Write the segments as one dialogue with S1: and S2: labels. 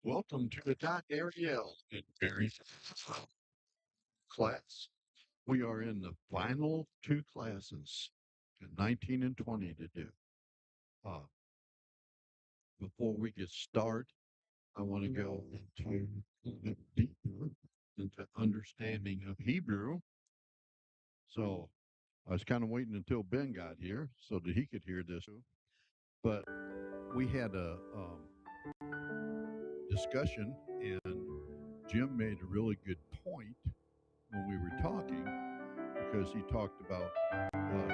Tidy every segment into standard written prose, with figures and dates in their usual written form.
S1: Welcome to the Dot Ariel and Barry class. We are in the final two classes, 19 and 20 to do. Uh, Before we get started, I want to go into a little bit deeper into understanding of Hebrew. So I was kind of waiting until Ben got here so that he could hear this. But we had a discussion, and Jim made a really good point when we were talking because he talked about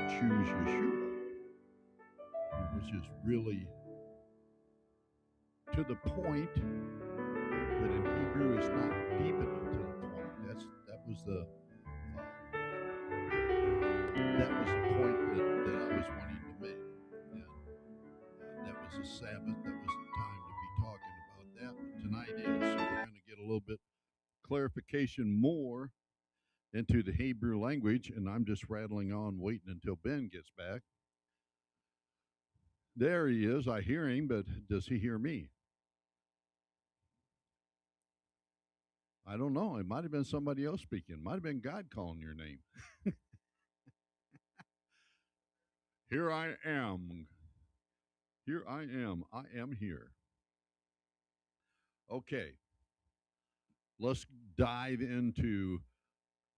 S1: choose Yeshua, which is really to the point, but in Hebrew it's not deep enough to the point. That was the point that I was wanting to make, and that was a Sabbath. That was the time to be talking about that. But tonight is, so we're going to get a little bit clarification more into the Hebrew language, and I'm just rattling on, waiting until Ben gets back. There he is. I hear him, but does he hear me? I don't know. It might have been somebody else speaking. It might have been God calling your name. Here I am. Here I am. I am here. Okay. Let's dive into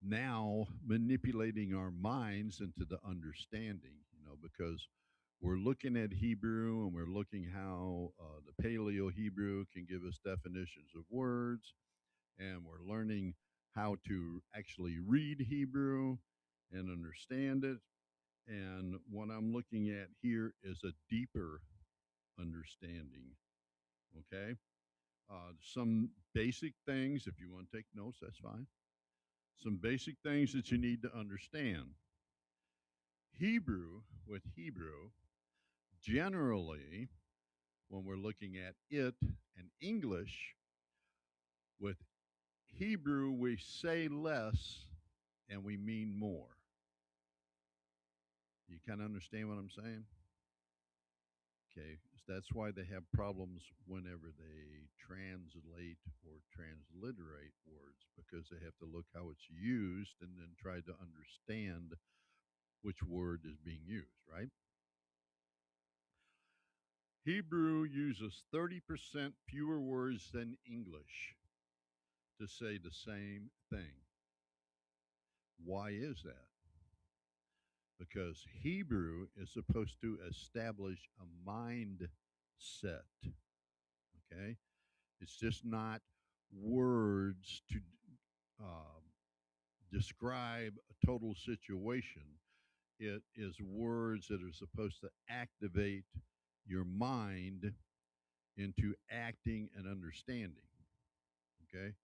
S1: now manipulating our minds into the understanding, because we're looking at Hebrew and we're looking how the Paleo Hebrew can give us definitions of words, and we're learning how to actually read Hebrew and understand it. And what I'm looking at here is a deeper understanding. Okay. Some basic things, if you want to take notes, that's fine. Some basic things that you need to understand. With Hebrew, generally, when we're looking at it and English, with Hebrew, we say less and we mean more. You kind of understand what I'm saying? Okay, that's why they have problems whenever they translate or transliterate words, because they have to look how it's used and then try to understand which word is being used, right? Hebrew uses 30% fewer words than English to say the same thing. Why is that? Because Hebrew is supposed to establish a mindset. Okay? It's just not words to um, describe a total situation. It is words that are supposed to activate your mind into acting and understanding. Okay?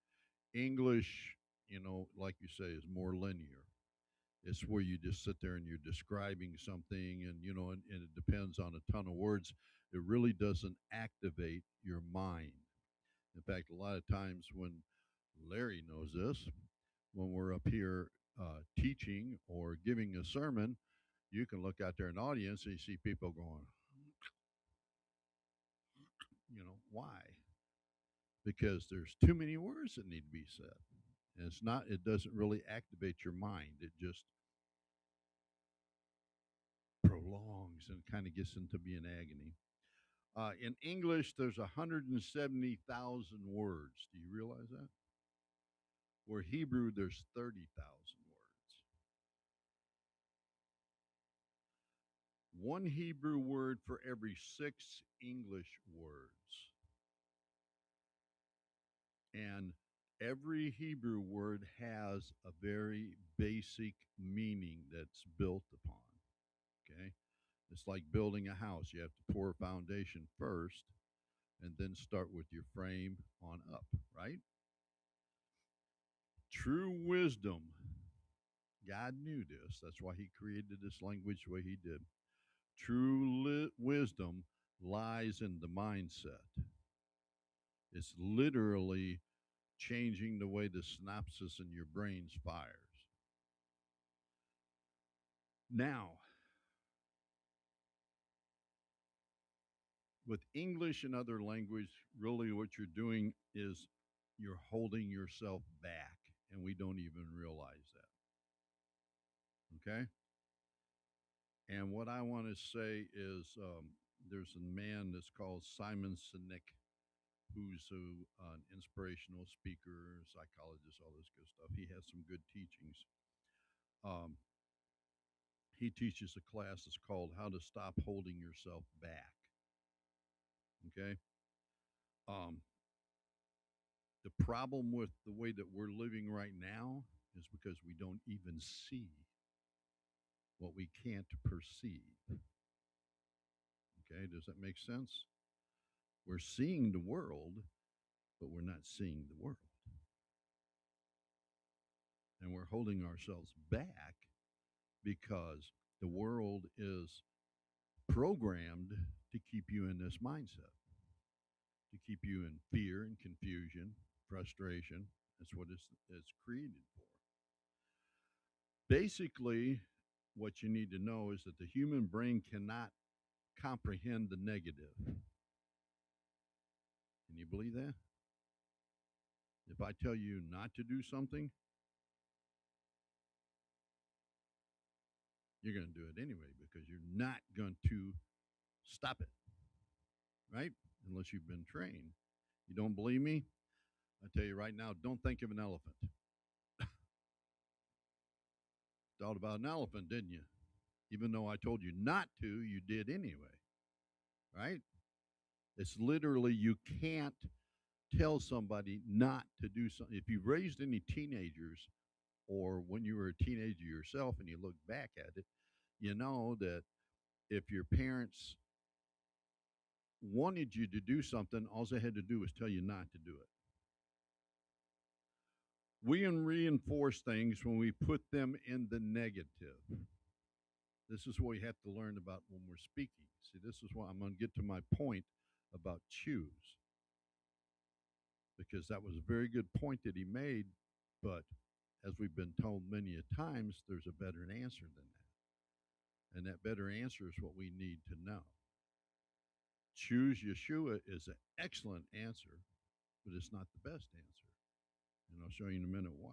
S1: English, like you say, is more linear. It's where you just sit there and you're describing something, and it depends on a ton of words. It really doesn't activate your mind. In fact, a lot of times when Larry knows this, when we're up here teaching or giving a sermon, you can look out there in the audience and you see people going, why? Because there's too many words that need to be said. And it doesn't really activate your mind. It just prolongs and kind of gets into being agony. In English, there's 170,000 words. Do you realize that? Where Hebrew, there's 30,000 words. One Hebrew word for every 6 English words. And every Hebrew word has a very basic meaning that's built upon. Okay? It's like building a house. You have to pour a foundation first and then start with your frame on up, right? True wisdom, God knew this. That's why He created this language the way He did. True wisdom lies in the mindset. It's literally changing the way the synapses in your brains fires. Now, with English and other language, really what you're doing is you're holding yourself back, and we don't even realize that. Okay? And what I want to say is there's a man that's called Simon Sinek, who's an inspirational speaker, psychologist, all this good stuff. He has some good teachings. Um, he teaches a class that's called How to Stop Holding Yourself Back. Okay? Um, the problem with the way that we're living right now is because we don't even see what we can't perceive. Okay? Does that make sense? We're seeing the world, but we're not seeing the world. And we're holding ourselves back because the world is programmed to keep you in this mindset, to keep you in fear and confusion, frustration. That's what it's created for. Basically, what you need to know is that the human brain cannot comprehend the negative. Can you believe that? If I tell you not to do something, you're going to do it anyway because you're not going to stop it, right? Unless you've been trained. You don't believe me? I tell you right now, don't think of an elephant. Thought about an elephant, didn't you? Even though I told you not to, you did anyway, right? It's literally you can't tell somebody not to do something. If you've raised any teenagers or when you were a teenager yourself and you look back at it, you know that if your parents wanted you to do something, all they had to do was tell you not to do it. We reinforce things when we put them in the negative. This is what we have to learn about when we're speaking. See, this is why I'm going to get to my point about choose, because that was a very good point that he made. But as we've been told many a times, there's a better answer than that. And that better answer is what we need to know. Choose Yeshua is an excellent answer, but it's not the best answer. And I'll show you in a minute why.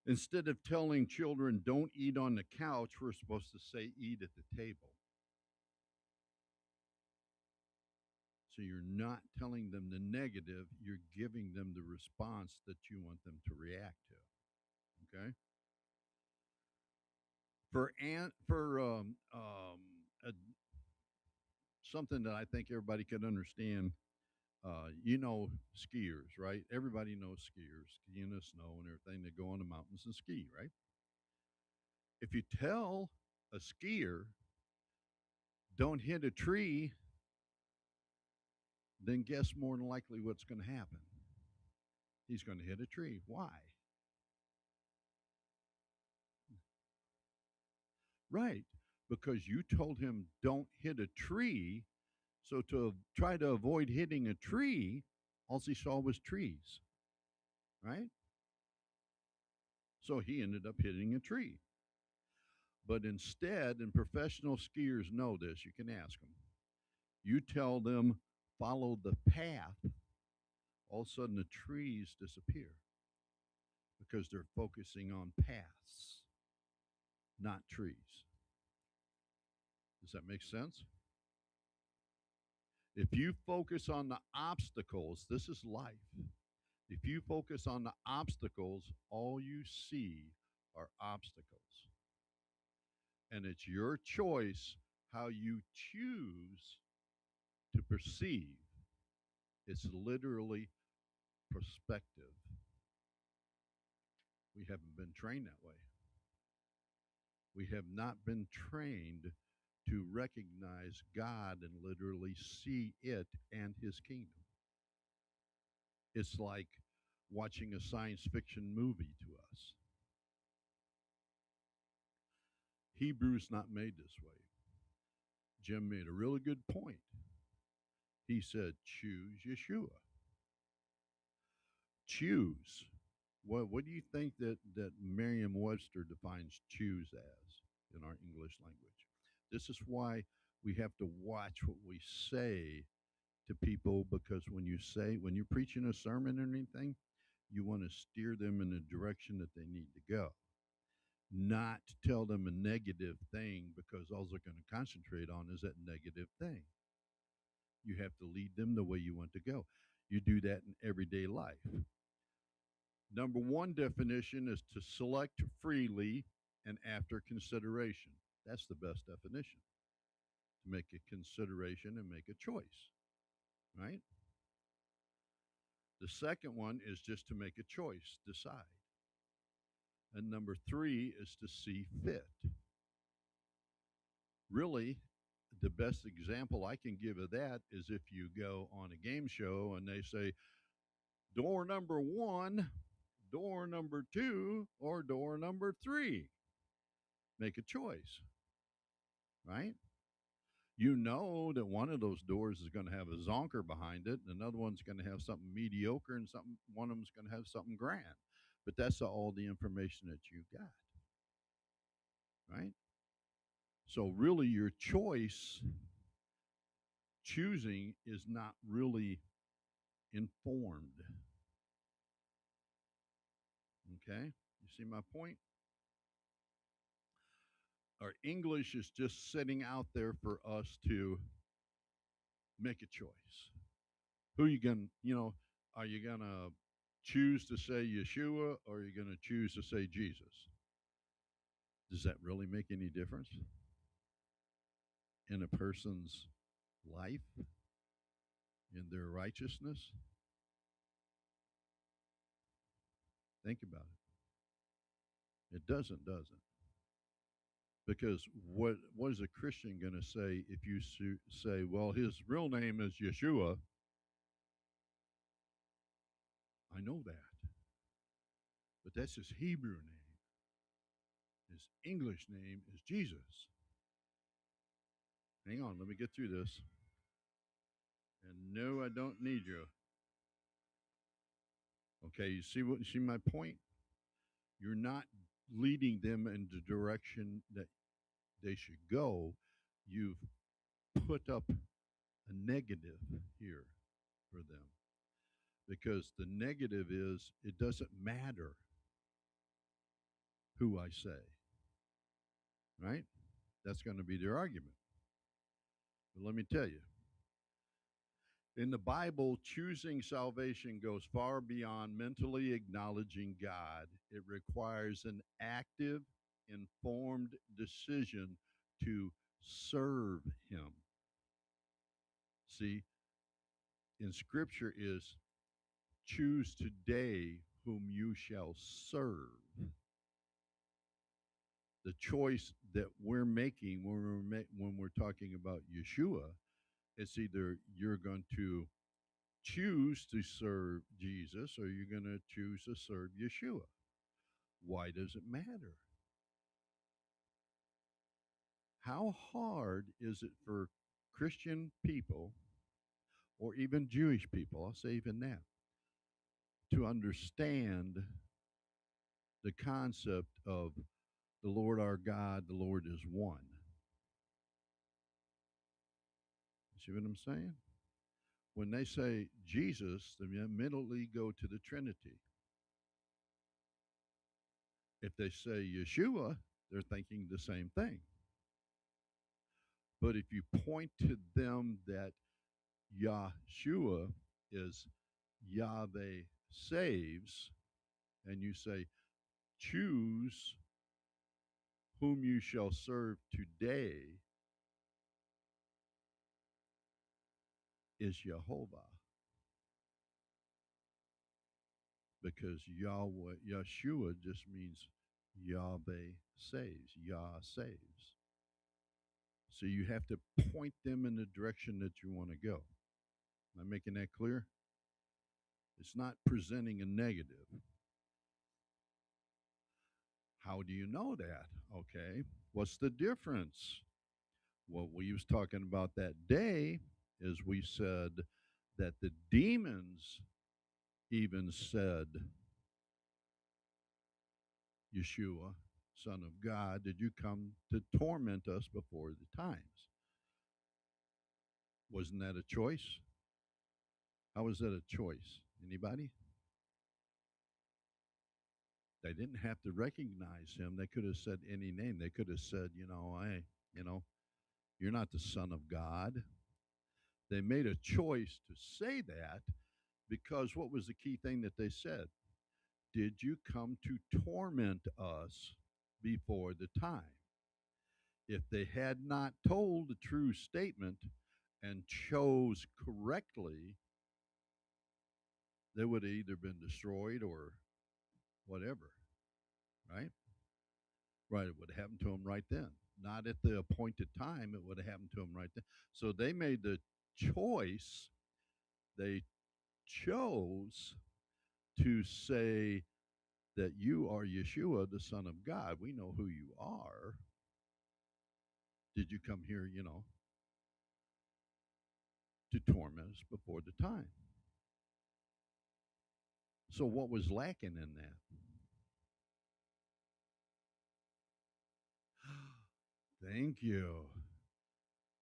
S1: Instead of telling children don't eat on the couch, we're supposed to say eat at the table. So you're not telling them the negative, you're giving them the response that you want them to react to. Okay? For something that I think everybody could understand, you know skiers, right? Everybody knows skiers, ski in the snow and everything. They go on the mountains and ski, right? If you tell a skier, don't hit a tree, then guess more than likely what's going to happen? He's going to hit a tree. Why? Right. Because you told him don't hit a tree. So to try to avoid hitting a tree, all he saw was trees. Right? So he ended up hitting a tree. But instead, and professional skiers know this, you can ask them, you tell them follow the path, all of a sudden the trees disappear because they're focusing on paths, not trees. Does that make sense? If you focus on the obstacles, this is life. If you focus on the obstacles, all you see are obstacles. And it's your choice how you choose to perceive. It's literally perspective. We haven't been trained that way. We have not been trained to recognize God and literally see it and his kingdom. It's like watching a science fiction movie to us. Hebrew's not made this way. Jim made a really good point. He said, choose Yeshua. Choose. What do you think that Merriam-Webster defines choose as in our English language? This is why we have to watch what we say to people, because when you're preaching a sermon or anything, you want to steer them in the direction that they need to go, not tell them a negative thing because all they're going to concentrate on is that negative thing. You have to lead them the way you want to go. You do that in everyday life. Number one definition is to select freely and after consideration. That's the best definition. To make a consideration and make a choice, right? The second one is just to make a choice, decide. And number three is to see fit. Really, the best example I can give of that is if you go on a game show and they say, door number one, door number two, or door number three. Make a choice, right? You know that one of those doors is going to have a zonker behind it, and another one's going to have something mediocre, and one of them's going to have something grand. But that's all the information that you got, right? So really, your choice, choosing, is not really informed. Okay, you see my point? Our English is just sitting out there for us to make a choice. Who you going to, are you going to choose to say Yeshua or are you going to choose to say Jesus? Does that really make any difference in a person's life, in their righteousness? Think about it. It doesn't, does it? Because what is a Christian going to say if you say, well, his real name is Yeshua? I know that. But that's his Hebrew name. His English name is Jesus. Hang on, let me get through this. And no, I don't need you. Okay, you see my point? You're not leading them in the direction that they should go. You've put up a negative here for them. Because the negative is it doesn't matter who I say. Right? That's going to be their argument. But let me tell you, in the Bible, choosing salvation goes far beyond mentally acknowledging God. It requires an active, informed decision to serve Him. See, in Scripture is choose today whom you shall serve. The choice that we're making when we're talking about Yeshua, it's either you're going to choose to serve Jesus or you're going to choose to serve Yeshua. Why does it matter? How hard is it for Christian people or even Jewish people, I'll say even that, to understand the concept of the Lord our God, the Lord is one? You see what I'm saying? When they say Jesus, they immediately go to the Trinity. If they say Yeshua, they're thinking the same thing. But if you point to them that Yahshua is Yahweh saves, and you say, choose whom you shall serve today is Jehovah. Because Yahweh, Yeshua just means Yahweh saves, Yah saves. So you have to point them in the direction that you want to go. Am I making that clear? It's not presenting a negative. How do you know that? Okay. What's the difference? What we was talking about that day is we said that the demons even said, Yeshua, Son of God, did you come to torment us before the times? Wasn't that a choice? How was that a choice? Anybody? They didn't have to recognize him. They could have said any name. They could have said, hey, you know, you're not the Son of God. They made a choice to say that because what was the key thing that they said? Did you come to torment us before the time? If they had not told the true statement and chose correctly, they would have either been destroyed or whatever, right? Right, it would have happened to them right then. Not at the appointed time, it would have happened to them right then. So they made the choice, they chose to say that you are Yeshua, the Son of God. We know who you are. Did you come here, to torment us before the time? So what was lacking in that? Thank you.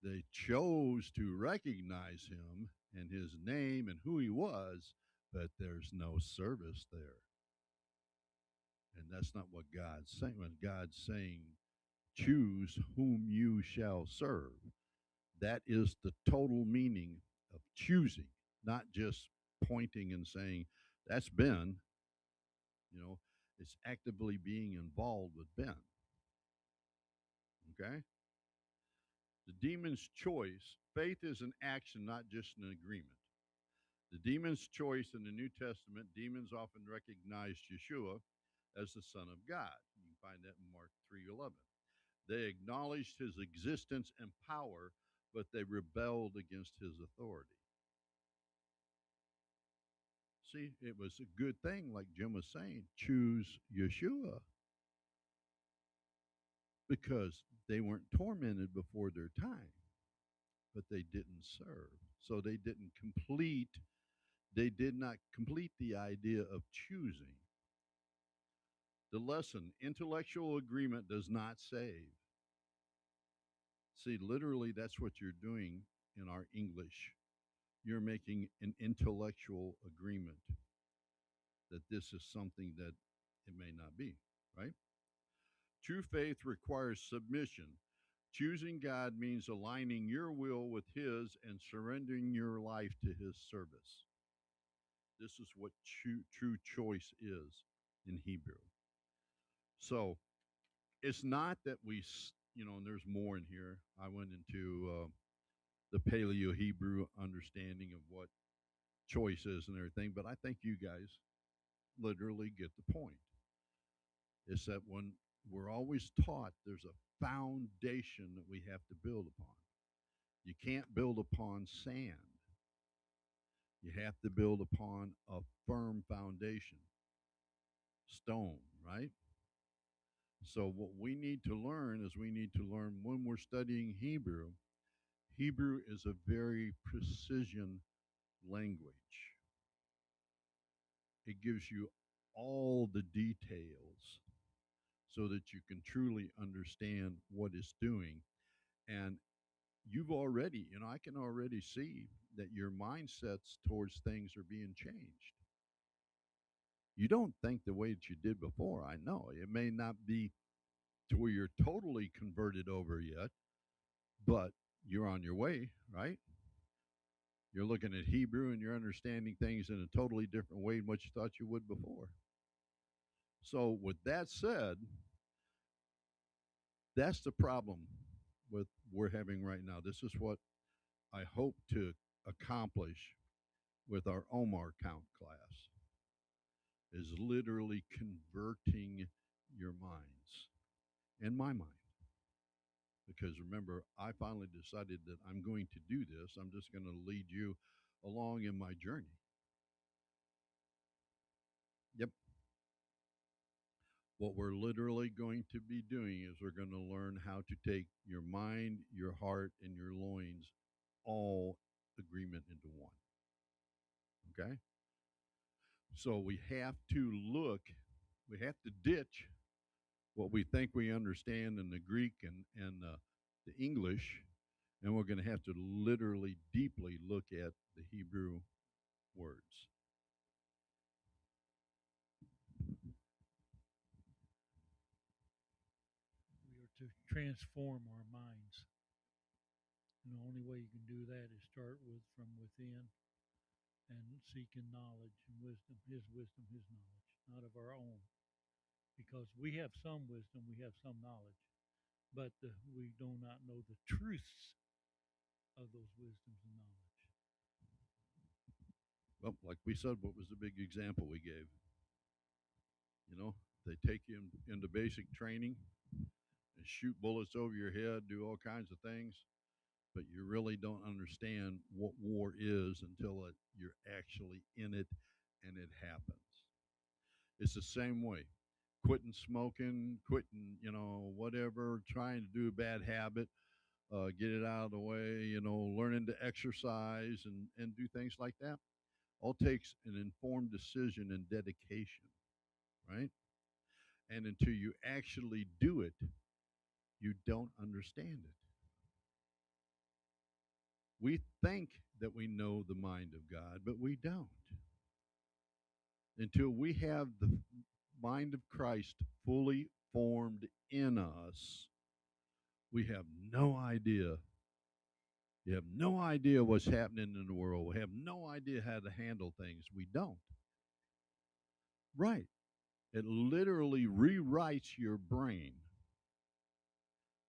S1: They chose to recognize him and his name and who he was, but there's no service there. And that's not what God's saying. When God's saying, choose whom you shall serve, that is the total meaning of choosing, not just pointing and saying, that's Ben. You know, it's actively being involved with Ben. Okay? The demon's choice, faith is an action, not just an agreement. The demon's choice in the New Testament, demons often recognized Yeshua as the Son of God. You can find that in Mark 3:11. They acknowledged his existence and power, but they rebelled against his authority. See, it was a good thing, like Jim was saying, choose Yeshua because they weren't tormented before their time, but they didn't serve. So they did not complete the idea of choosing. The lesson, intellectual agreement does not save. See, literally, that's what you're doing in our English. You're making an intellectual agreement that this is something that it may not be, right? True faith requires submission. Choosing God means aligning your will with His and surrendering your life to His service. This is what true choice is in Hebrew. So it's not that and there's more in here. I went into the Paleo Hebrew understanding of what choice is and everything, but I think you guys literally get the point. Is that when we're always taught there's a foundation that we have to build upon. You can't build upon sand. You have to build upon a firm foundation, stone, right? So, what we need to learn is we need to learn when we're studying Hebrew, Hebrew is a very precision language. It gives you all the details so that you can truly understand what it's doing. And you've already, I can already see that your mindsets towards things are being changed. You don't think the way that you did before. I know it may not be to where you're totally converted over yet, but you're on your way, right? You're looking at Hebrew and you're understanding things in a totally different way than what you thought you would before. So, with that said, that's the problem with we're having right now. This is what I hope to accomplish with our Omar count class is literally converting your minds and my mind. Because remember, I finally decided that I'm going to do this. I'm just going to lead you along in my journey. What we're literally going to be doing is we're going to learn how to take your mind, your heart, and your loins all agreement into one. Okay? So we have to look, we have to ditch what we think we understand in the Greek and the English, and we're going to have to literally deeply look at the Hebrew words.
S2: We are to transform our minds. And the only way you can do that is start with from within and seeking knowledge and wisdom, his knowledge, not of our own. Because we have some wisdom, we have some knowledge, but we do not know the truths of those wisdoms and knowledge.
S1: Well, like we said, what was the big example we gave? You know, they take you into basic training and shoot bullets over your head, do all kinds of things, but you really don't understand what war is until you're actually in it and it happens. It's the same way. Quitting smoking, quitting, whatever, trying to do a bad habit, get it out of the way, learning to exercise and do things like that. All takes an informed decision and dedication, right? And until you actually do it, you don't understand it. We think that we know the mind of God, but we don't. Until we have the mind of Christ fully formed in us, we have no idea. You have no idea what's happening in the world. We have no idea how to handle things. We don't. Right. It literally rewrites your brain.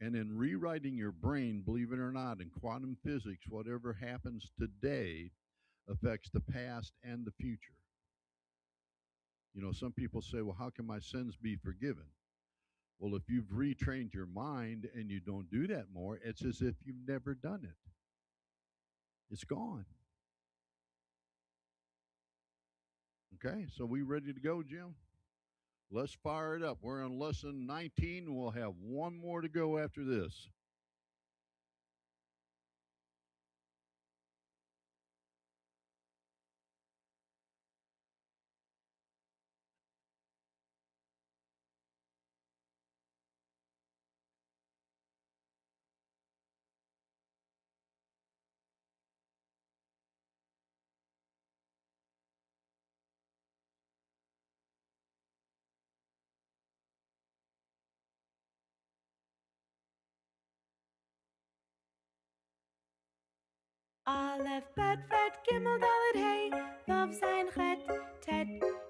S1: And in rewriting your brain, believe it or not, in quantum physics, whatever happens today affects the past and the future. Some people say, well, how can my sins be forgiven? Well, if you've retrained your mind and you don't do that more, it's as if you've never done it. It's gone. Okay, so we ready to go, Jim? Let's fire it up. We're on lesson 19. We'll have one more to go after this.
S3: Aleph, Bet, Ret, Gimel, Dalet, Hey, Vav, Zayin, Chet, Tet,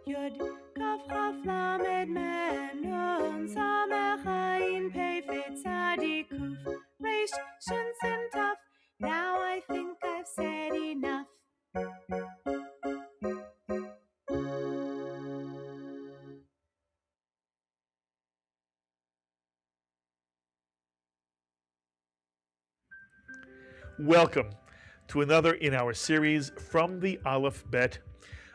S3: Yud, Kaf, Chaf, Lamed, Mem, Nun, Samech, Ayin, Pei, Fet, Tzadi, Kuf, Resh, Shin, Sin, Taf. Now I think I've said enough.
S4: Welcome to another in our series From the Aleph Bet,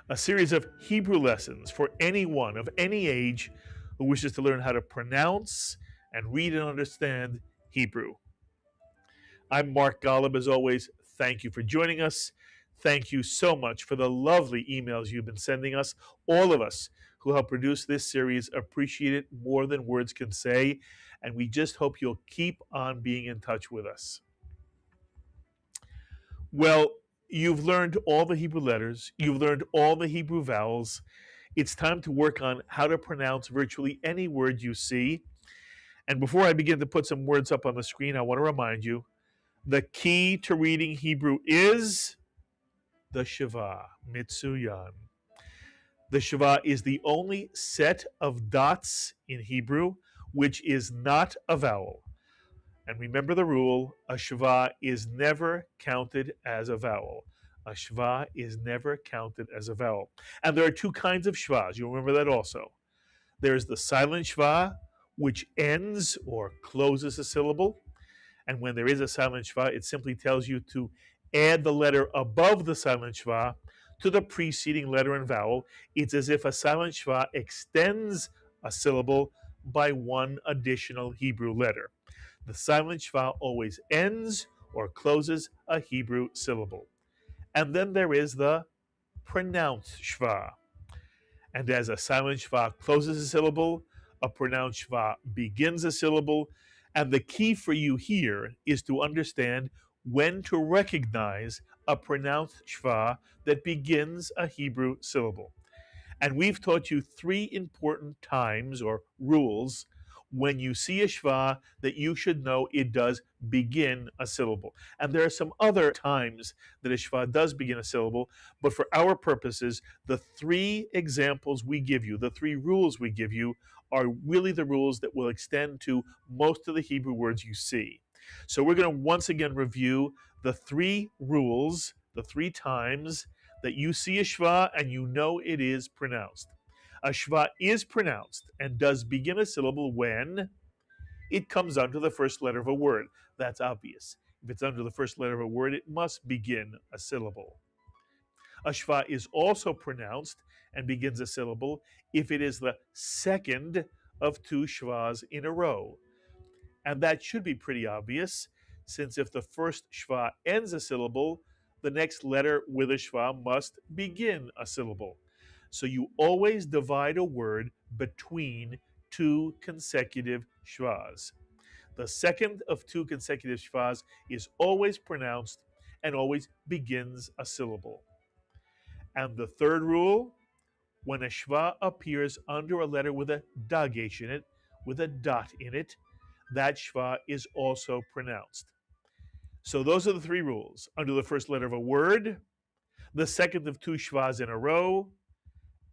S4: a series of Hebrew lessons for anyone of any age who wishes to learn how to pronounce and read and understand Hebrew. I'm Mark Golub. As always, thank you for joining us. Thank you so much for the lovely emails you've been sending us. All of us who help produce this series appreciate it more than words can say, and we just hope you'll keep on being in touch with us. Well, you've learned all the Hebrew letters, you've learned all the Hebrew vowels. It's time to work on how to pronounce virtually any word you see. And before I begin to put some words up on the screen, I want to remind you the key to reading Hebrew is the Sheva, Mitsuyan. The Sheva is the only set of dots in Hebrew which is not a vowel. And remember the rule, a shva is never counted as a vowel. A shva is never counted as a vowel. And there are two kinds of shvas. You'll remember that also. There's the silent shva, which ends or closes a syllable. And when there is a silent shva, it simply tells you to add the letter above the silent shva to the preceding letter and vowel. It's as if a silent shva extends a syllable by one additional Hebrew letter. The silent shva always ends or closes a Hebrew syllable. And then there is the pronounced shva. And as a silent shva closes a syllable, a pronounced shva begins a syllable. And the key for you here is to understand when to recognize a pronounced shva that begins a Hebrew syllable. And we've taught you three important times or rules when you see a shva that you should know it does begin a syllable. And there are some other times that a shva does begin a syllable, but for our purposes, the three examples we give you, the three rules we give you, are really the rules that will extend to most of the Hebrew words you see. So we're going to once again review the three rules, the three times that you see a shva and you know it is pronounced. A shva is pronounced and does begin a syllable when it comes under the first letter of a word. That's obvious. If it's under the first letter of a word, it must begin a syllable. A shva is also pronounced and begins a syllable if it is the second of two shvas in a row. And that should be pretty obvious, since if the first shva ends a syllable, the next letter with a shva must begin a syllable. So you always divide a word between two consecutive shvas. The second of two consecutive shvas is always pronounced and always begins a syllable. And the third rule, when a shva appears under a letter with a dagesh in it, with a dot in it, that shva is also pronounced. So those are the three rules. Under the first letter of a word, the second of two shvas in a row,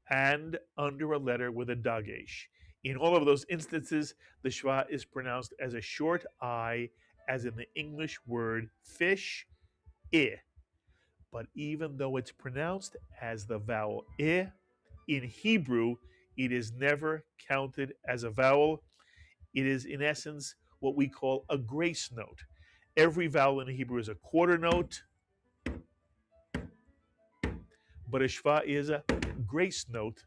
S4: and under a letter with a dagesh. In all of those instances, the shva is pronounced as a short I, as in the English word fish, I. But even though it's pronounced as the vowel I, in Hebrew, it is never counted as a vowel. It is, in essence, what we call a grace note. Every vowel in Hebrew is a quarter note, but a shva is a grace note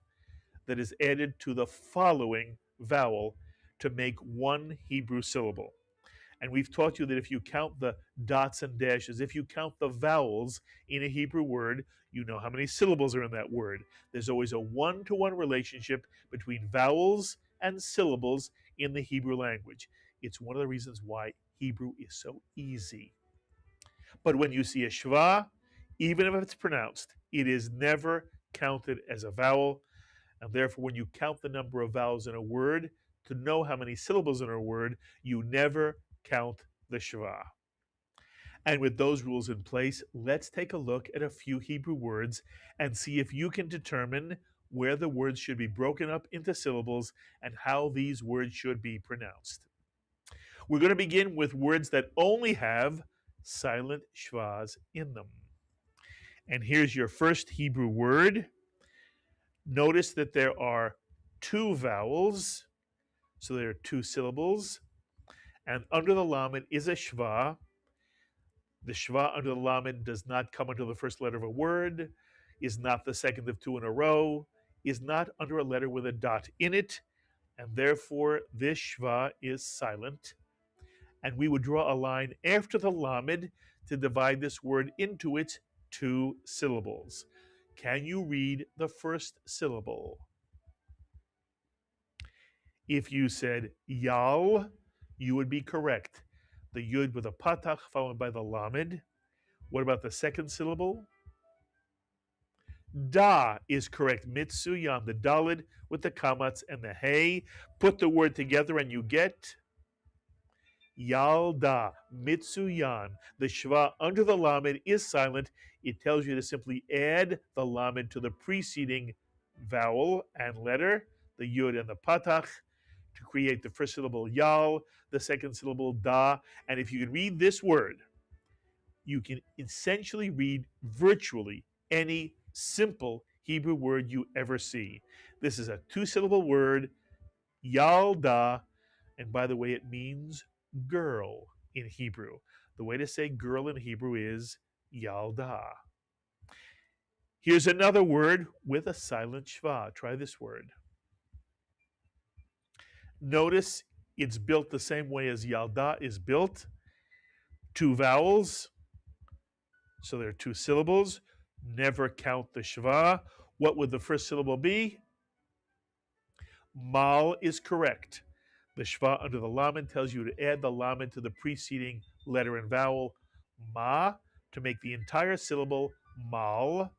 S4: that is added to the following vowel to make one Hebrew syllable. And we've taught you that if you count the dots and dashes, if you count the vowels in a Hebrew word, you know how many syllables are in that word. There's always a one-to-one relationship between vowels and syllables in the Hebrew language. It's one of the reasons why Hebrew is so easy. But when you see a shva, even if it's pronounced, it is never counted as a vowel. And therefore, when you count the number of vowels in a word, to know how many syllables in a word, you never count the shva. And with those rules in place, let's take a look at a few Hebrew words and see if you can determine where the words should be broken up into syllables and how these words should be pronounced. We're going to begin with words that only have silent shvas in them. And here's your first Hebrew word. Notice that there are two vowels, so there are two syllables, and under the lamed is a shva. The shva under the lamed does not come under the first letter of a word, is not the second of two in a row, is not under a letter with a dot in it, and therefore this shva is silent. And we would draw a line after the lamed to divide this word into its two syllables. Can you read the first syllable? If you said yal, you would be correct. The yud with a patach followed by the lamed. What about the second syllable? Da is correct. Mitsuyan, the dalid with the kamatz and the hey. Put the word together and you get Yalda, Mitsuyan. The shva under the lamed is silent. It tells you to simply add the lamed to the preceding vowel and letter, the yud and the patach, to create the first syllable yal, the second syllable da. And if you can read this word, you can essentially read virtually any simple Hebrew word you ever see. This is a two-syllable word, yalda, and by the way, it means girl in Hebrew. The way to say girl in Hebrew is yalda. Here's another word with a silent shva. Try this word. Notice it's built the same way as Yalda is built. Two vowels, so there are two syllables. Never count the shva. What would the first syllable be? Mal is correct. The shva under the lamed tells you to add the lamed to the preceding letter and vowel. Ma to make the entire syllable mal.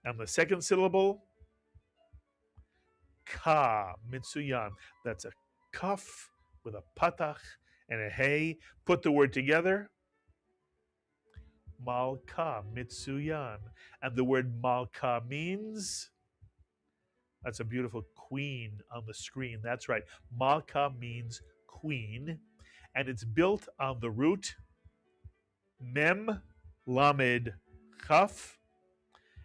S4: And the second syllable, ka, mitsuyan. That's a kaf with a patach and a hey. Put the word together, malka, mitsuyan. And the word malka means, that's a beautiful queen on the screen. That's right. Malka means queen. And it's built on the root mem, lamed, chaf.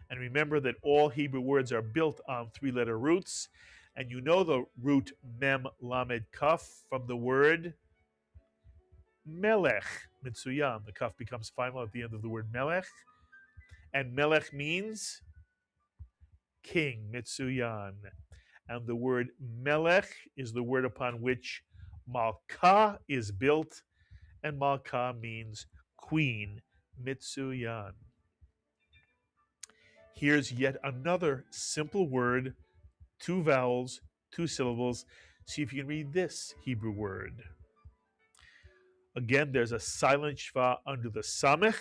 S4: And remember that all Hebrew words are built on three-letter roots. And you know the root mem, lamed, kaf from the word melech, mitsuyan. The kaf becomes final at the end of the word melech. And melech means king, mitsuyan. And the word melech is the word upon which malka is built. And malka means queen, mitsuyan. Here's yet another simple word, two vowels, two syllables. See if you can read this Hebrew word. Again, there's a silent shva under the samech.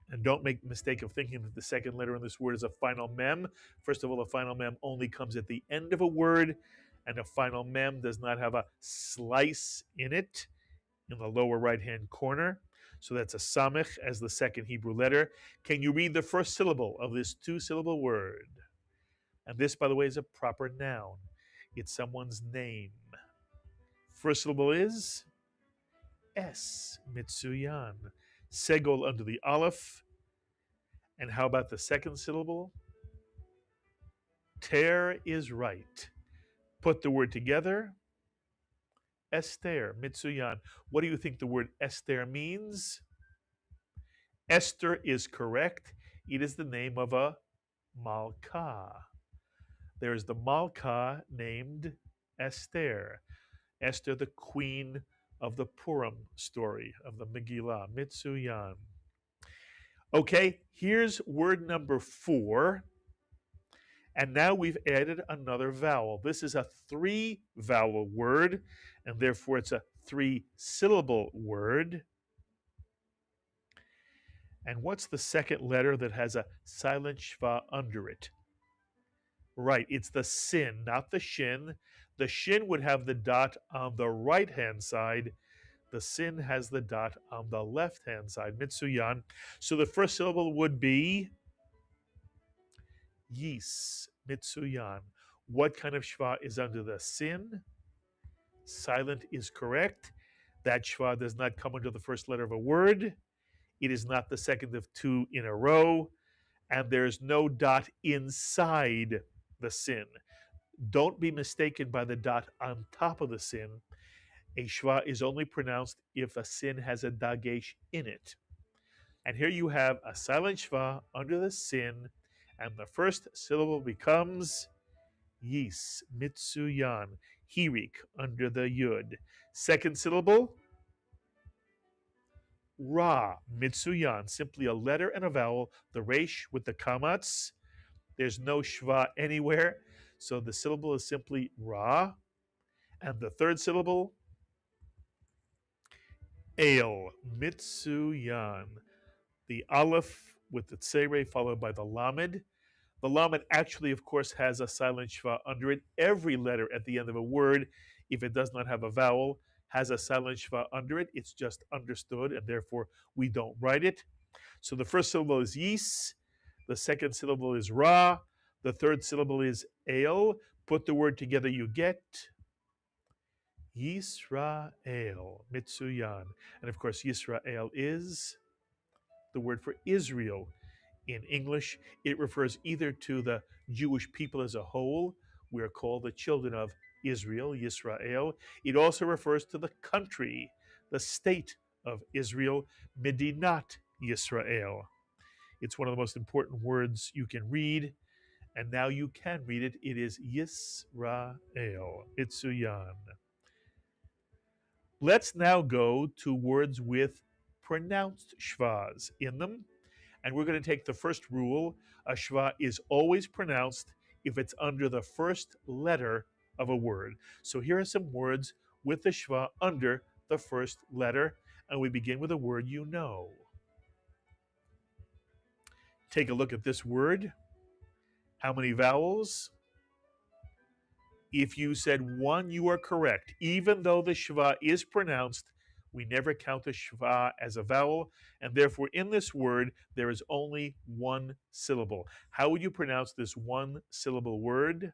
S4: And don't make the mistake of thinking that the second letter in this word is a final mem. First of all, a final mem only comes at the end of a word, and a final mem does not have a slice in it in the lower right-hand corner. So that's a samech as the second Hebrew letter. Can you read the first syllable of this two-syllable word? And this, by the way, is a proper noun. It's someone's name. First syllable is es, mitsuyan. Segol under the aleph. And how about the second syllable? Ter is right. Put the word together. Esther, mitsuyan. What do you think the word Esther means? Esther is correct. It is the name of a malka. There is the malka named Esther. Esther, the queen of the Purim story of the Megillah, mitsuyan. Okay, here's word number 4. And now we've added another vowel. This is a 3-vowel word, and therefore it's a 3-syllable word. And what's the second letter that has a silent shva under it? Right, it's the sin, not the shin. The shin would have the dot on the right-hand side. The sin has the dot on the left-hand side, mitsuyan. So the first syllable would be yis, mitsuyan. What kind of shva is under the sin? Silent is correct. That shva does not come under the first letter of a word. It is not the second of two in a row. And there's no dot inside the sin. Don't be mistaken by the dot on top of the sin. A shva is only pronounced if a sin has a dagesh in it. And here you have a silent shva under the sin, and the first syllable becomes yis, mitsuyan, hirik under the yud. Second syllable, ra, mitsuyan, simply a letter and a vowel, the resh with the kamatz. There's no shva anywhere, so the syllable is simply ra. And the third syllable, el, mitsuyan, the aleph with the tsere followed by the lamed. The lamed actually, of course, has a silent shva under it. Every letter at the end of a word, if it does not have a vowel, has a silent shva under it. It's just understood, and therefore we don't write it. So the first syllable is yis. The second syllable is ra. The third syllable is el. Put the word together, you get Yisrael, mitsuyan. And of course, Yisrael is the word for Israel. In English, it refers either to the Jewish people as a whole. We are called the children of Israel, Yisrael. It also refers to the country, the state of Israel, Medinat Yisrael. It's one of the most important words you can read, and now you can read it. It is Yisrael, Mitsuyan. Let's now go to words with pronounced schwas in them. And we're going to take the first rule. A schwa is always pronounced if it's under the first letter of a word. So here are some words with the schwa under the first letter. And we begin with a word you know. Take a look at this word. How many vowels? If you said one, you are correct. Even though the schwa is pronounced, we never count the schwa as a vowel, and therefore in this word there is only one syllable. How would you pronounce this one syllable word?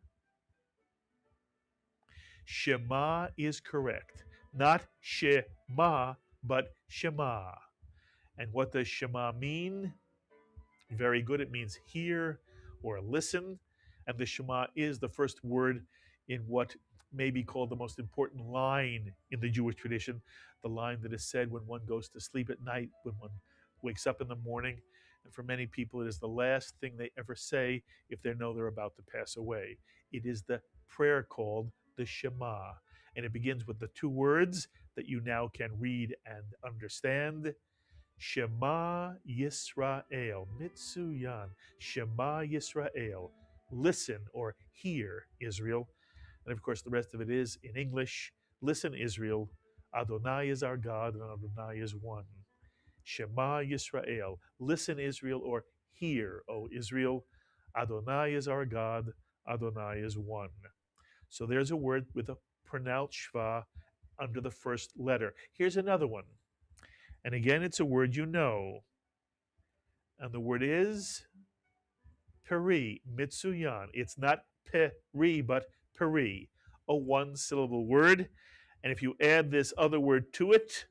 S4: Shema is correct. Not shema, but shema. And what does shema mean? Very good. It means hear or listen. And the Shema is the first word in what may be called the most important line in the Jewish tradition, the line that is said when one goes to sleep at night, when one wakes up in the morning. And for many people, it is the last thing they ever say if they know they're about to pass away. It is the prayer called the Shema. And it begins with the two words that you now can read and understand. Shema Yisrael, Mitsuyan, Shema Yisrael, listen or hear, Israel. And of course, the rest of it is in English. Listen, Israel, Adonai is our God and Adonai is one. Shema Yisrael, listen, Israel, or hear, O Israel, Adonai is our God, Adonai is one. So there's a word with a pronounced shva under the first letter. Here's another one. And again, it's a word you know. And the word is peri, mitsuyan. It's not peri, but peri, a one-syllable word. And if you add this other word to it,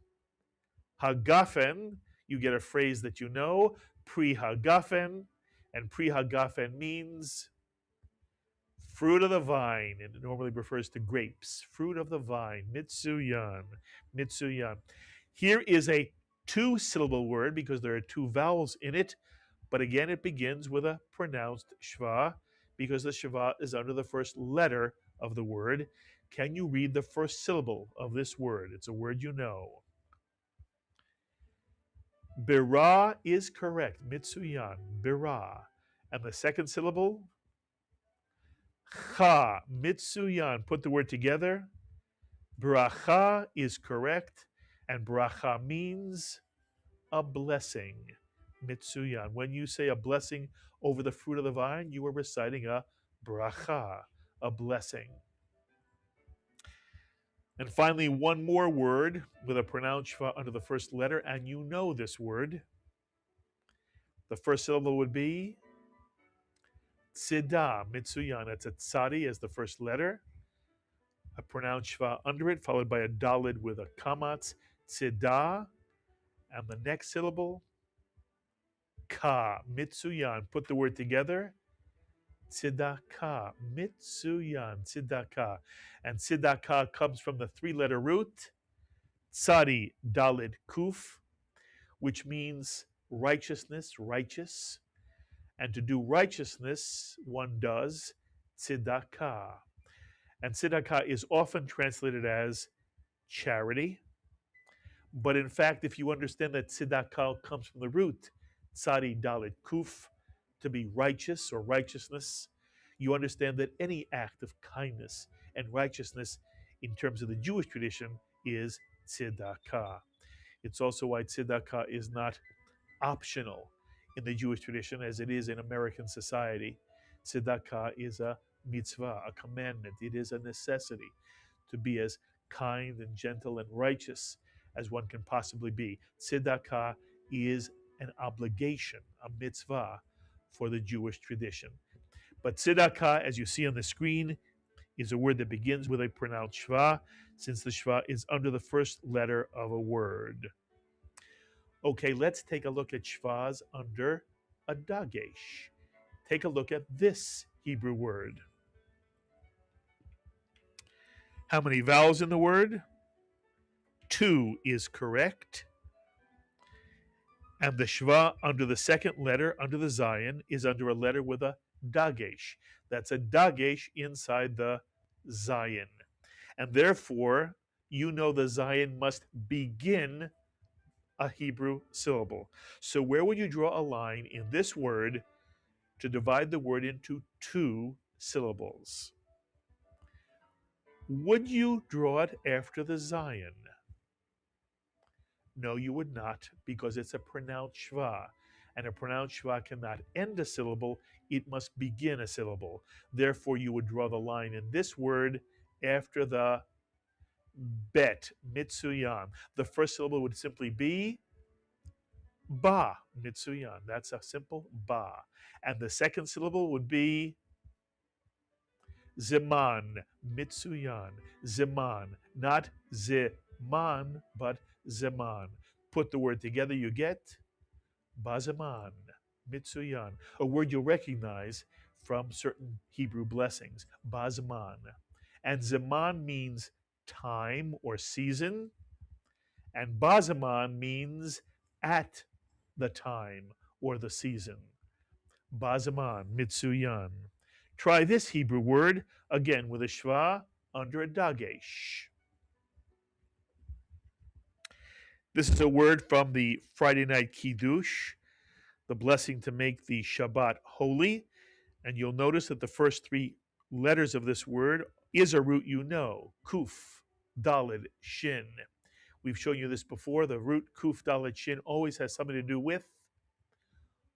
S4: hagafen, you get a phrase that you know, pri hagafen. And pri hagafen means fruit of the vine. And it normally refers to grapes. Fruit of the vine, mitsuyan, mitsuyan. Here is a two-syllable word because there are two vowels in it, but again it begins with a pronounced shva because the shva is under the first letter of the word. Can you read the first syllable of this word? It's a word you know. Bira is correct. Mitsuyan, bira. And the second syllable? Cha, mitsuyan. Put the word together. Bracha is correct. And bracha means a blessing. Mitsuyan. When you say a blessing over the fruit of the vine, you are reciting a bracha, a blessing. And finally, one more word with a pronounced shva under the first letter, and you know this word. The first syllable would be tzida, mitsuyan. It's a tzadi as the first letter, a pronounced shva under it, followed by a dalid with a kamatz, tzida, and the next syllable, ka, mitsuyan. Put the word together. Tzedakah, mitsuyan, tzedakah. And tzedakah comes from the three-letter root, tzadi, dalid, kuf, which means righteousness, righteous. And to do righteousness, one does tzedakah. And tzedakah is often translated as charity. But in fact, if you understand that tzedakah comes from the root, tzadi, dalid, kuf, to be righteous or righteousness, you understand that any act of kindness and righteousness in terms of the Jewish tradition is tzedakah. It's also why tzedakah is not optional in the Jewish tradition as it is in American society. Tzedakah is a mitzvah, a commandment. It is a necessity to be as kind and gentle and righteous as one can possibly be. Tzedakah is an obligation, a mitzvah for the Jewish tradition. But tzedakah, as you see on the screen, is a word that begins with a pronounced shva, since the shva is under the first letter of a word. Okay, let's take a look at shvas under a dagesh. Take a look at this Hebrew word. How many vowels in the word? 2 is correct. And the shva under the second letter, under the zayin, is under a letter with a dagesh. That's a dagesh inside the zayin. And therefore, you know the zayin must begin a Hebrew syllable. So where would you draw a line in this word to divide the word into two syllables? Would you draw it after the zayin? No, you would not, because it's a pronounced shva. And a pronounced shva cannot end a syllable, it must begin a syllable. Therefore, you would draw the line in this word after the bet, mitsuyan. The first syllable would simply be ba, mitsuyan. That's a simple ba. And the second syllable would be Zeman, Mitsuyan, Zeman, not Zeman, but Zeman. Put the word together, you get Bazeman, Mitsuyan, a word you'll recognize from certain Hebrew blessings, Bazman. And Zeman means time or season, and Bazeman means at the time or the season. Bazaman, Mitsuyan. Try this Hebrew word again with a shva under a dagesh. This is a word from the Friday night Kiddush, the blessing to make the Shabbat holy. And you'll notice that the first three letters of this word is a root you know, kuf, dalid, shin. We've shown you this before. The root kuf, dalid, shin always has something to do with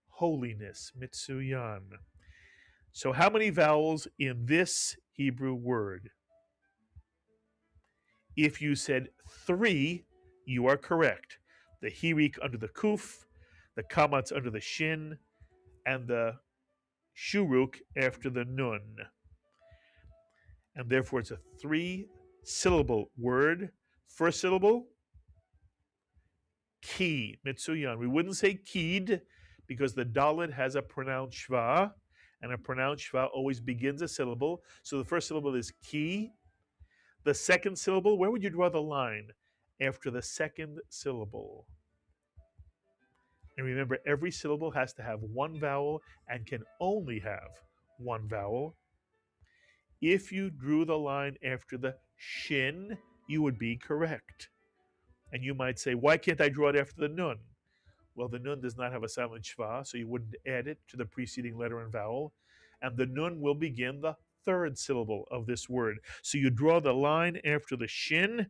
S4: holiness, mitsuyan. So how many vowels in this Hebrew word? If you said 3, you are correct. The hirik under the kuf, the kamatz under the shin, and the shuruk after the nun. And therefore it's a 3-syllable word. First syllable, ki, mitsuyan. We wouldn't say kid because the dalet has a pronounced shva, and a pronounced shva always begins a syllable. So the first syllable is ki. The second syllable, where would you draw the line after the second syllable? And remember, every syllable has to have one vowel and can only have one vowel. If you drew the line after the shin, you would be correct. And you might say, why can't I draw it after the nun? Well, the nun does not have a silent shva, so you wouldn't add it to the preceding letter and vowel. And the nun will begin the third syllable of this word. So you draw the line after the shin,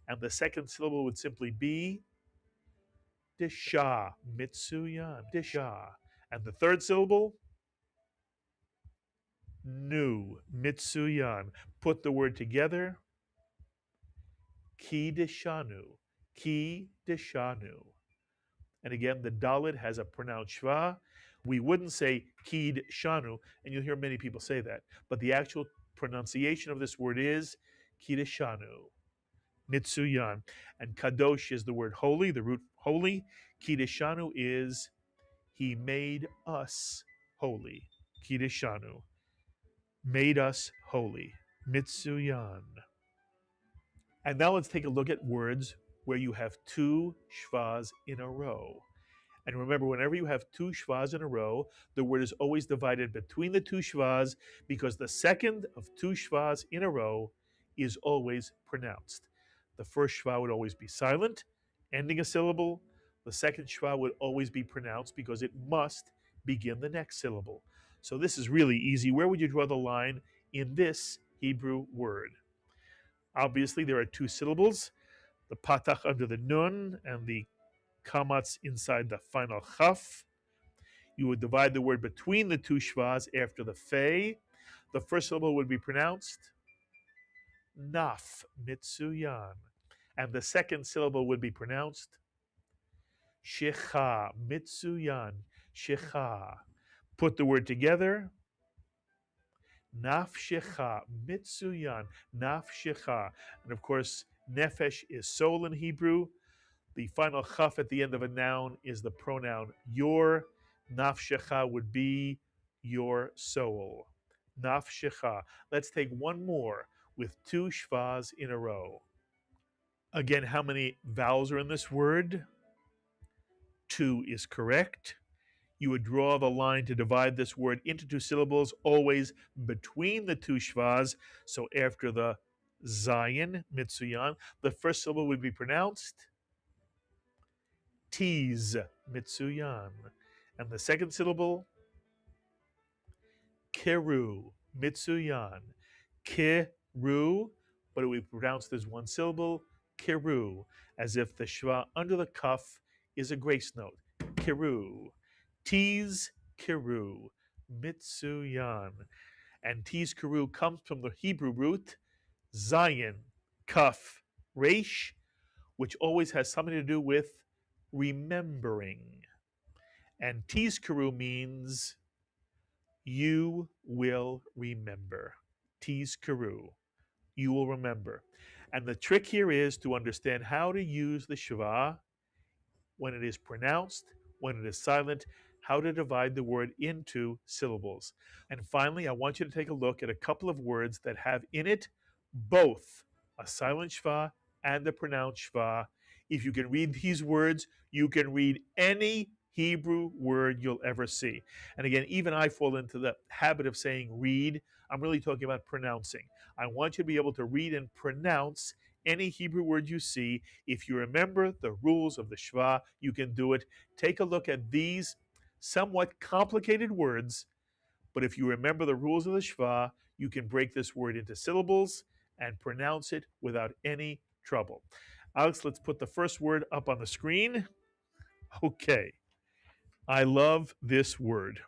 S4: and the second syllable would simply be disha, mitsuyan, disha. And the third syllable, nu, mitsuyan. Put the word together, ki dishanu, ki dishanu. And again, the dalet has a pronounced shva. We wouldn't say kid shanu, and you'll hear many people say that. But the actual pronunciation of this word is kideshanu, mitsuyan. And kadosh is the word holy, the root holy. Kideshanu is he made us holy. Kideshanu, made us holy. Mitsuyan. And now let's take a look at words where you have 2 shvas in a row. And remember, whenever you have 2 shvas in a row, the word is always divided between the 2 shvas because the second of 2 shvas in a row is always pronounced. The first shva would always be silent, ending a syllable. The second shva would always be pronounced because it must begin the next syllable. So this is really easy. Where would you draw the line in this Hebrew word? Obviously, there are 2 syllables, the patach under the nun and the kamatz inside the final chaf. You would divide the word between the 2 shvas after the fe. The first syllable would be pronounced naf, mitsuyan. And the second syllable would be pronounced shecha, mitsuyan, shecha. Put the word together, nafshecha, mitsuyan, nafshecha. And of course, nefesh is soul in Hebrew. The final chaf at the end of a noun is the pronoun your. Nafshecha would be your soul. Nafshecha. Let's take one more with 2 shvas in a row. Again, how many vowels are in this word? 2 is correct. You would draw the line to divide this word into 2 syllables, always between the 2 shvas. So after the Zion, Mitsuyan. The first syllable would be pronounced T's, Mitsuyan. And the second syllable, Kiru, Mitsuyan. Kiru, but it would be pronounced as one syllable, Kiru, as if the shva under the kaf is a grace note. Kiru. T's, Kiru, Mitsuyan. And T's Kiru comes from the Hebrew root Zion, Kaf, Resh, which always has something to do with remembering. And Tizkaru means you will remember. Tizkaru, you will remember. And the trick here is to understand how to use the Shva when it is pronounced, when it is silent, how to divide the word into syllables. And finally, I want you to take a look at a couple of words that have in it both a silent Shva and a pronounced Shva. If you can read these words, you can read any Hebrew word you'll ever see. And again, even I fall into the habit of saying read. I'm really talking about pronouncing. I want you to be able to read and pronounce any Hebrew word you see. If you remember the rules of the Shva, you can do it. Take a look at these somewhat complicated words, but if you remember the rules of the Shva, you can break this word into syllables and pronounce it without any trouble. Alex, let's put the first word up on the screen. Okay. I love this word.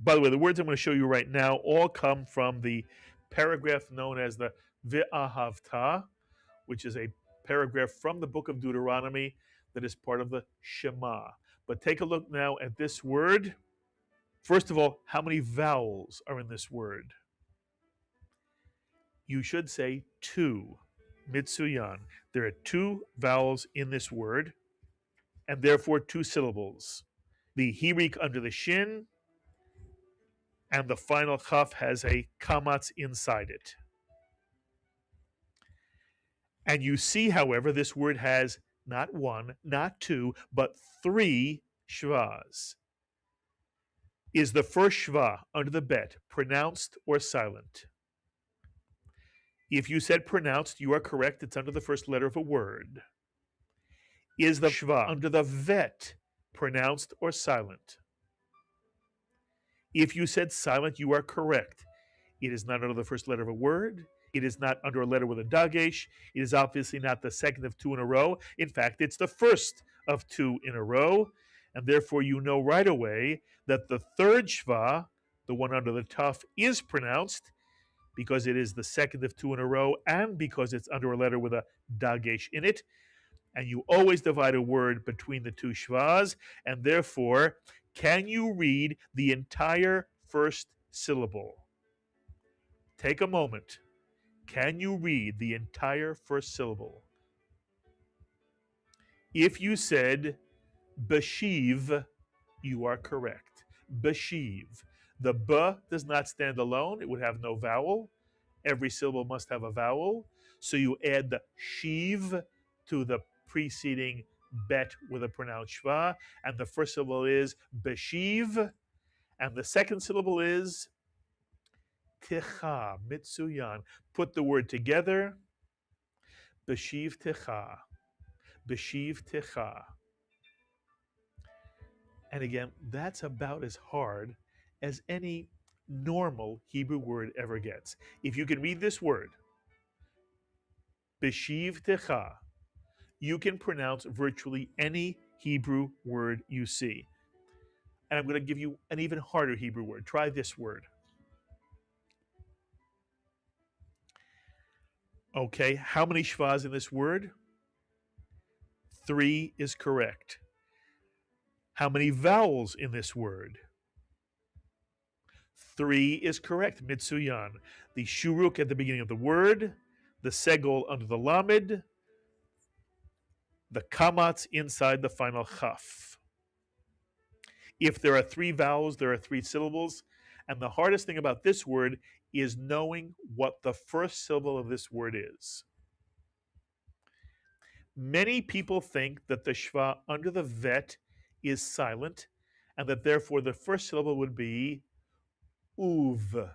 S4: By the way, the words I'm going to show you right now all come from the paragraph known as the Ve'ahavta, which is a paragraph from the book of Deuteronomy that is part of the Shema. But take a look now at this word. First of all, how many vowels are in this word? You should say two. Mitsuyan. There are two vowels in this word, and therefore two syllables. The hirik under the shin, and the final chaf has a kamatz inside it. And you see, however, this word has not one, not two, but three shvas. Is the first shva under the bet pronounced or silent? If you said pronounced, you are correct. It's under the first letter of a word. Is the shva under the vet pronounced or silent? If you said silent, you are correct. It is not under the first letter of a word. It is not under a letter with a dagesh. It is obviously not the second of two in a row. In fact, it's the first of two in a row. And therefore, you know right away that the third shva, the one under the tuf, is pronounced because it is the second of two in a row and because it's under a letter with a dagesh in it. And you always divide a word between the two shvas. And therefore, can you read the entire first syllable? Take a moment. Can you read the entire first syllable? If you said beshiv, you are correct. Beshiv. The b does not stand alone. It would have no vowel. Every syllable must have a vowel. So you add the shiv to the preceding bet with a pronounced shva. And the first syllable is beshiv. And the second syllable is techa, mitsuyan. Put the word together. Beshiv techa. Beshiv techa. And again, that's about as hard as any normal Hebrew word ever gets. If you can read this word, Beshiv techa, you can pronounce virtually any Hebrew word you see. And I'm going to give you an even harder Hebrew word. Try this word. Okay, how many shvas in this word? 3 is correct. How many vowels in this word? 3 is correct, mitsuyan. The shuruk at the beginning of the word, the segol under the lamed, the kamatz inside the final chaf. If there are 3 vowels, there are 3 syllables. And the hardest thing about this word is knowing what the first syllable of this word is. Many people think that the shva under the vet is silent and that therefore the first syllable would be uv.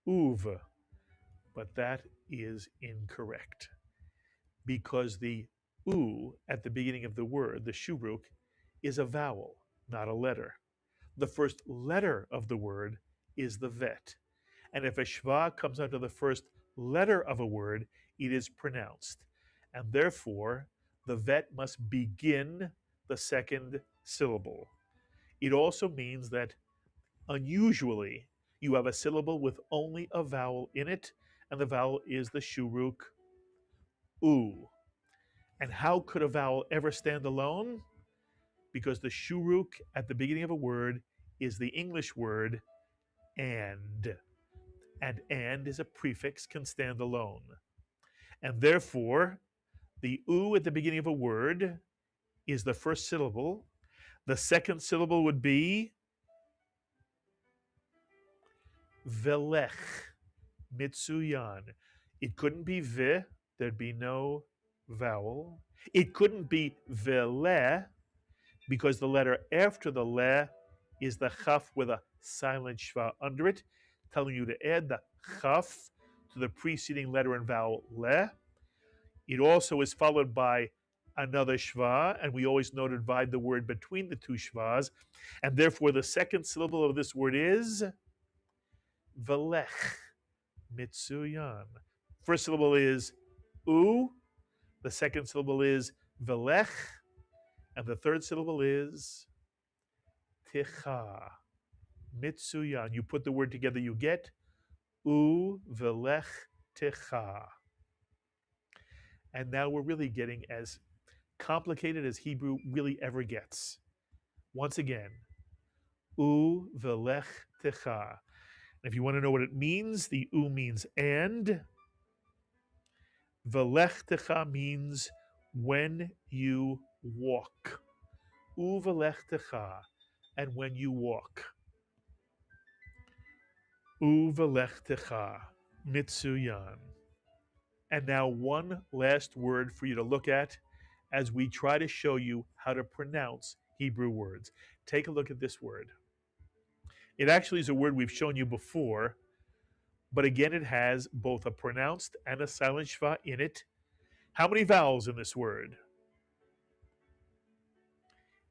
S4: Uv. but that is incorrect because the U at the beginning of the word, the shuruk, is a vowel, not a letter. The first letter of the word is the vet. And if a shva comes out of the first letter of a word, it is pronounced. And therefore, the vet must begin the second syllable. It also means that unusually you have a syllable with only a vowel in it, and the vowel is the shuruk u. And how could a vowel ever stand alone? Because the shuruk at the beginning of a word is the English word and. And is a prefix, can stand alone. And therefore, the u at the beginning of a word is the first syllable. The second syllable would be velech, mitsuyan. It couldn't be ve, there'd be no vowel. It couldn't be vele, because the letter after the le is the chaf with a silent shva under it, telling you to add the chaf to the preceding letter and vowel le. It also is followed by another shva, and we always know to divide the word between the two shvas, and therefore the second syllable of this word is velech, mitsuyan. First syllable is u, the second syllable is velech, and the third syllable is ticha, mitsuyan. You put the word together, you get u velech ticha. And now we're really getting as complicated as Hebrew really ever gets. Once again, u velech ticha. If you want to know what it means, the u means and. Velech ticha means when you walk. U velech ticha, and when you walk. U velech ticha, mitsuyan. And now one last word for you to look at as we try to show you how to pronounce Hebrew words. Take a look at this word. It actually is a word we've shown you before, but again it has both a pronounced and a silent shva in it. How many vowels in this word?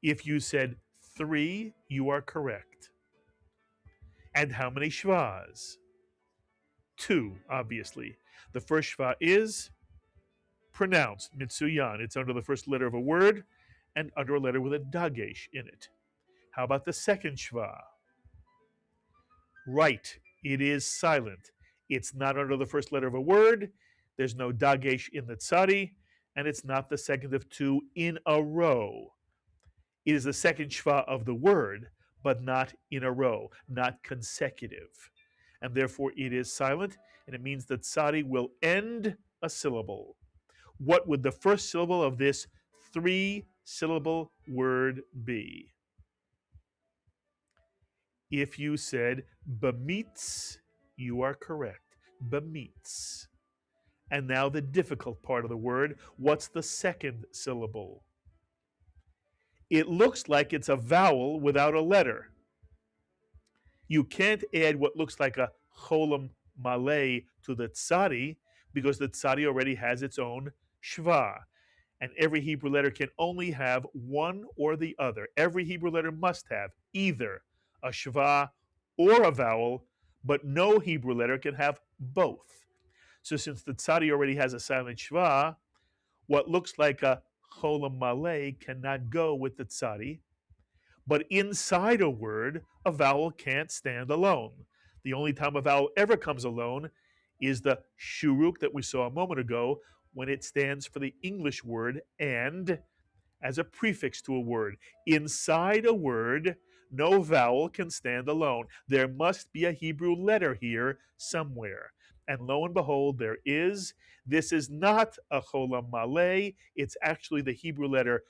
S4: If you said 3, you are correct. And how many shvas? 2, obviously. The first shva is pronounced, mitsuyan. It's under the first letter of a word and under a letter with a dagesh in it. How about the second shva? Right, it is silent. It's not under the first letter of a word. There's no dagesh in the tzadi, and it's not the second of 2 in a row. It is the second shva of the word, but not in a row, not consecutive. And therefore it is silent, and it means that tzadi will end a syllable. What would the first syllable of this 3-syllable word be? If you said bemitz, you are correct. Bemitz. And now the difficult part of the word. What's the second syllable? It looks like it's a vowel without a letter. You can't add what looks like a cholam malay to the tzadi because the tzadi already has its own shva. And every Hebrew letter can only have one or the other. Every Hebrew letter must have either a shva or a vowel, but no Hebrew letter can have both. So since the tzadi already has a silent shva, what looks like a cholam malay cannot go with the tzadi. But inside a word, a vowel can't stand alone. The only time a vowel ever comes alone is the shuruk that we saw a moment ago, when it stands for the English word and as a prefix to a word. Inside a word, no vowel can stand alone. There must be a Hebrew letter here somewhere. And lo and behold, there is. This is not a cholam malay. It's actually the Hebrew letter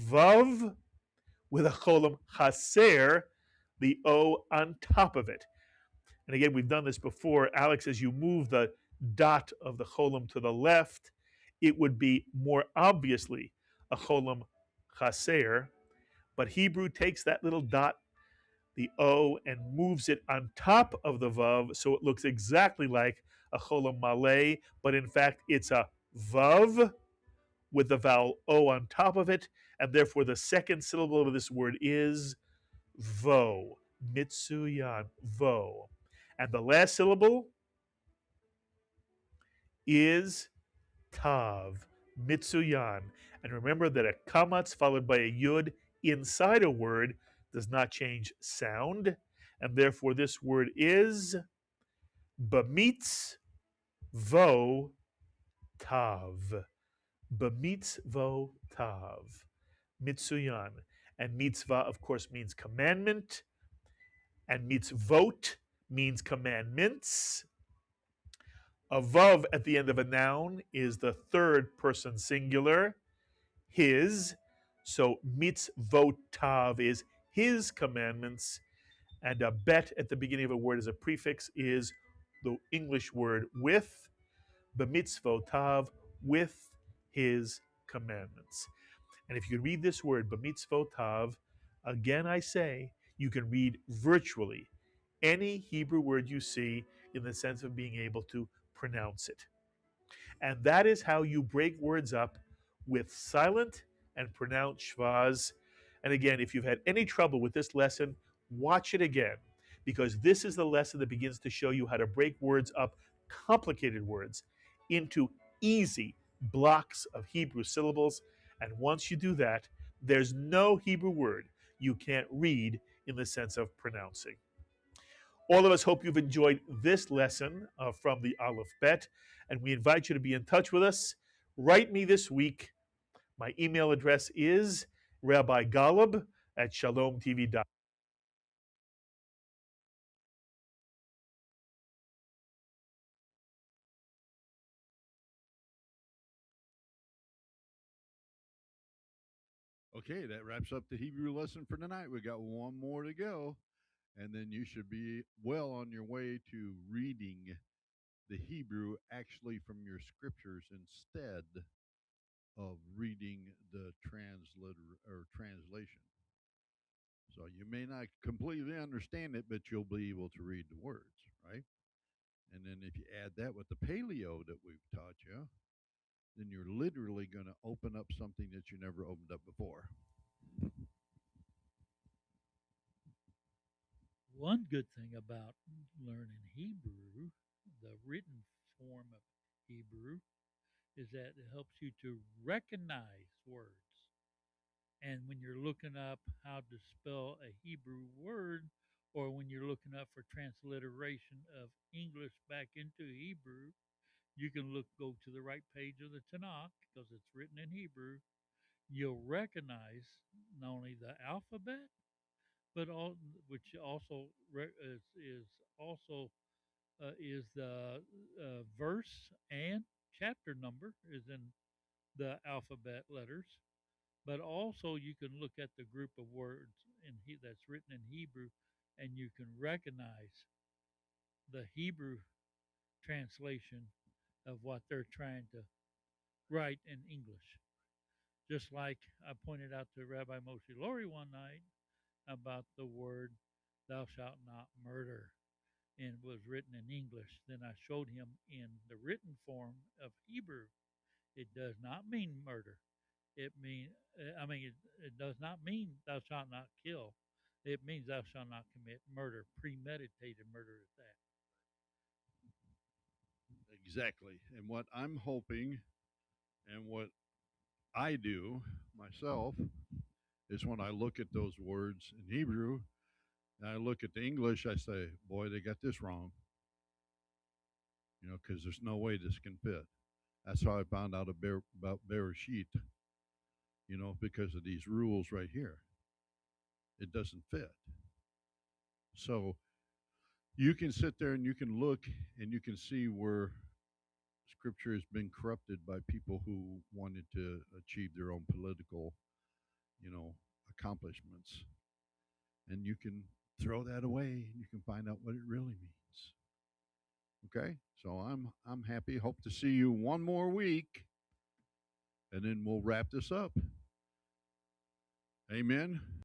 S4: vav with a cholam chaser, the O on top of it. And again, we've done this before. Alex, as you move the dot of the cholam to the left, it would be more obviously a cholam chaser, but Hebrew takes that little dot the O and moves it on top of the Vav so it looks exactly like a Cholam Malay, but in fact it's a Vav with the vowel O on top of it, and therefore the second syllable of this word is Vo. Mitsuyan, Vo. And the last syllable is Tav, Mitsuyan. And remember that a kamatz followed by a yud inside a word does not change sound, and therefore this word is Bamitz Vo Tav. Bamitz Vo Tav. Mitsuyan. And mitzvah, of course, means commandment, and mitzvot means commandments. A vav at the end of a noun is the third person singular, his. So mitzvotav is his commandments, and a bet at the beginning of a word as a prefix is the English word with, b'mitzvotav, with his commandments. And if you read this word, b'mitzvotav, again I say, you can read virtually any Hebrew word you see in the sense of being able to pronounce it. And that is how you break words up with silent and pronounced schvaz. And again, if you've had any trouble with this lesson, watch it again, because this is the lesson that begins to show you how to break words up, complicated words, into easy blocks of Hebrew syllables. And once you do that, there's no Hebrew word you can't read in the sense of pronouncing. All of us hope you've enjoyed this lesson from the Aleph Bet, and we invite you to be in touch with us. Write me this week. My email address is rabbigalub@shalomtv.com.
S1: Okay, that wraps up the Hebrew lesson for tonight. We got one more to go, and then you should be well on your way to reading the Hebrew actually from your scriptures instead of reading the translation. So you may not completely understand it, but you'll be able to read the words, right? And then if you add that with the paleo that we've taught you, then you're literally going to open up something that you never opened up before.
S2: One good thing about learning Hebrew, the written form of Hebrew, is that it helps you to recognize words. And when you're looking up how to spell a Hebrew word, or when you're looking up for transliteration of English back into Hebrew, you can go to the right page of the Tanakh because it's written in Hebrew. You'll recognize not only the alphabet, but all which also is also is the verse and chapter number is in the alphabet letters, but also you can look at the group of words that's written in Hebrew, and you can recognize the Hebrew translation of what they're trying to write in English. Just like I pointed out to Rabbi Moshe Lori one night about the word "Thou shalt not murder," and it was written in English. Then I showed him in the written form of Hebrew. It does not mean murder. It does not mean thou shalt not kill. It means thou shalt not commit murder, premeditated murder at that.
S1: Exactly. And what I'm hoping and what I do myself is when I look at those words in Hebrew and I look at the English, I say, boy, they got this wrong. Because there's no way this can fit. That's how I found out about Bereshit, because of these rules right here. It doesn't fit. So you can sit there and you can look and you can see where scripture has been corrupted by people who wanted to achieve their own political, accomplishments. And you can throw that away and you can find out what it really means. Okay? So I'm happy. Hope to see you one more week and then we'll wrap this up. Amen.